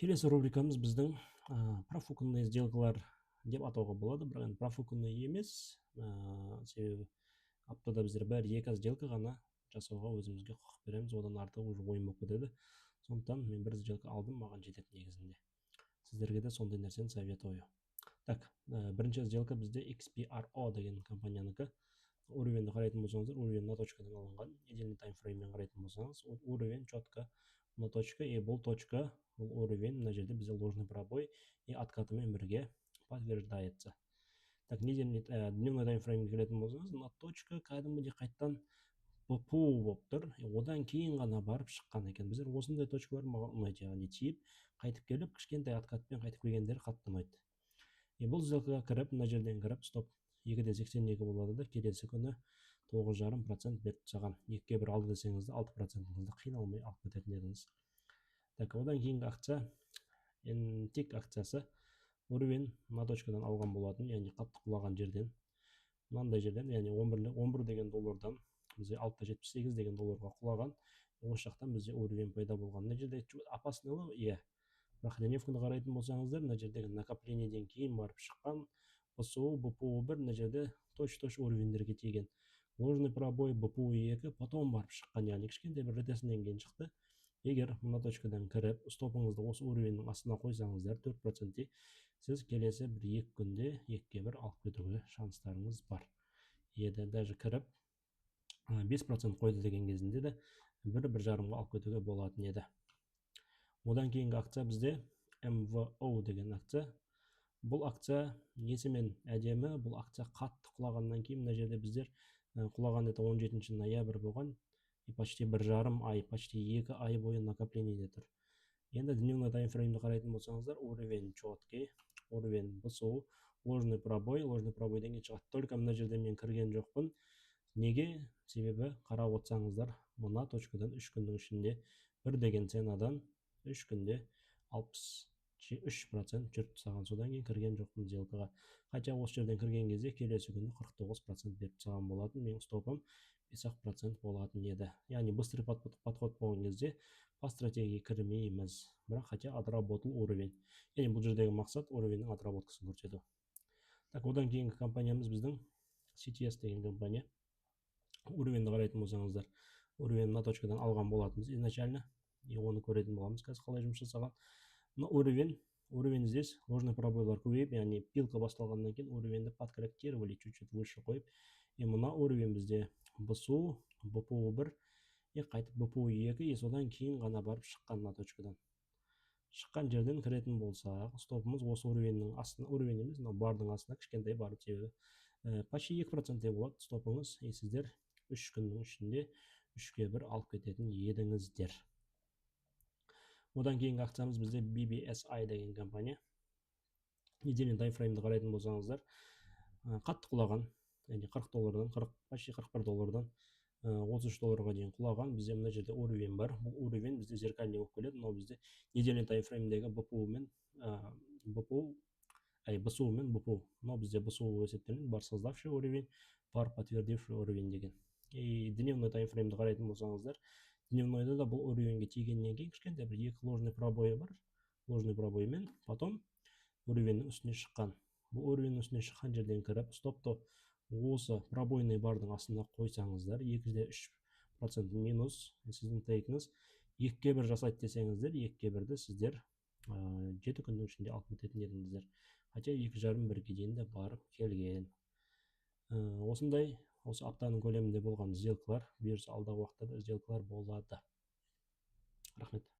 Келесі рубрикамыз біздің профуканный сделкалар деп атауға болады, бірақ енді профуканный емес, себебі аптада біздер бәрі 2 сделка ғана жасауға өзімізге құқық береміз, одан артық уже ойын болып кетеді. Сондықтан мен бір сделка алдым, маған жетеді негізінде. Сіздерге де сондай нәрсені советую. Так, бірінші сделка бізде XPRO деген компаниянікі. Уровеньді қарайтын болсаңыздар, уровень мына точкадан алынған. Недельный таймфрейммен қарайтын болсаңыз, уровень четко мына точка, и бұл точка, бұл уровень мына жерде бізде ложный пробой и откатымен бірге подтверждается. Так, дневной таймфреймге келетін болсаңыз, мына точка кәдімгідей қайттан ППУ болып тұр, одан кейін ғана барып шыққан екен. Біздер осындай точкалар маған ұнайды, яғни тиіп, қайтып келіп, кішкентай откатпен қайтып келгендері қатты ұнайды. Бұл сделкаға кіріп, мына жерден кіріп, стоп 2,82 болады да, келесі күні 9,5% беріп тастаған. 2-ге 1 алды десеңіз де 6%-ыңызды қиналмай алып кететін едіңіз. Так, одан кейінгі акция, NTIC акциясы, уровень мына точкадан алған болатын, яғни қатты құлаған жерден, мынандай жерден, яғни 11 деген доллардан бізде 6,78 деген долларға құлаған. Осы жақтан бізде уровень пайда болған. Мына жерде опаснылы, бірақ дневканы қарайтын болсаңыздар, мына жердегі накоплениядан кейін барып шыққан ПСУ, БПУ1 мына жерде точ уровеньдерге тиген. Ложный пробой БПУ2 потом барып шыққан, яғни кішкентай бір ретесінен кейін шықты. Егер мына точкадан кіріп, стопыңызды осы уровеньнің астына қойсаңыздар 4%, сіз келесі бір 2 күнде 2-ге 1 алып кетуге шанстарыңыз бар. Еді даже кіріп 5% қойды деген кезінде де 1-1,5-ға алып кетуге болатын еді. Одан кейінгі акция бізде MVO деген акция. Бұл акция несімен әдемі, бұл акция қатты құлағаннан кейін мына жерде біздер құлаған это 17 ноябрь болған, и почти 1,5 ай, почти 2 ай бойы накоплениеде тұр. Енді дневной таймфреймді қарайтын болсаңыздар, уровень четкий, уровень БСУ, ложный пробойдан кейін шығады. Только мына жерде мен кірген жоқпын. Неге? Себебі қарап отырсаңыздар, мына точкадан 3 күннің ішінде 1 деген ценадан 3 күнде 63% жүріп тастаған. Содан кейін кірген жоқпын сделкаға. Хотя осы жерден кірген кезде келесі күні 49% беріп тастаған болатын. Мен стопым 5% болатын еді. Яғни быстрый подход болған кезде по стратегии кірмейміз. Бірақ хотя отработал уровень. Яғни бұл жердегі мақсат уровеньнің отработкасын көрсету. Так, одан кейінгі компаниямыз біздің CTS деген компания. Уровеньді қарайтын болсаңыздар, уровень мына точкадан алған болатынбыз изначально, и оны көретін боламыз қазір қалай жұмыс жасаған. Но уровень здесь ложный пробойлар көбейіп, яғни пилка басталғаннан кейін уровеньді подкорректировали, чуть-чуть выше қойып, и мына уровень бізде БСУ, БПУ1 и қайтып БПУ2, и содан кейін ғана барып шыққан мына точкадан. Шыққан жерден кіретін болсақ, стопымыз осы уровеньнің астына, уровень емес, бардың астына кішкентай барып себебі почти 2% болады стопыңыз, и сіздер 3 күннің ішінде 3-ге 1 алып кететін едіңіздер. Одан кейінгі акциямыз бізде BBSI деген компания. Недельный таймфреймді қарайтын болсаңыздар, қатты құлаған, яғни 40 доллардан, почти 41 доллардан 33 долларға дейін құлаған. Бізде мына жерде уровень бар. Бұл уровень бізде зеркальный болып келеді, но бізде недельный таймфреймдегі БПУ мен БСУ мен БПУ. Но бізде БСУ есептелінеді, бар создавший уровень, бар подтвердивший уровень деген. И дневной таймфреймді қарайтын болсаңыздар, дневнойда да бұл уровеньге тигеннен кейін кішкентай бір 2 ложный пробойы бар. Ложный пробоймен потом уровеньнің үстіне шыққан. Бұл уровеньнің үстіне шыққан жерден кіріп, стопты осы пробойный бардың астына қойсаңыздар, 2-де 3% минус, сіздің тейкіңіз 2-ге 1 жасайды десеңіздер, 2-ге 1-ді сіздер 7 күннің ішінде алып кететін едіңіздер. Хотя 2,5-1-ге дейін де барып келген. Осындай, осы аптаның көлемінде болған сделкалар, бұйырса алдағы уақытта да сделкалар болады. Рахмет.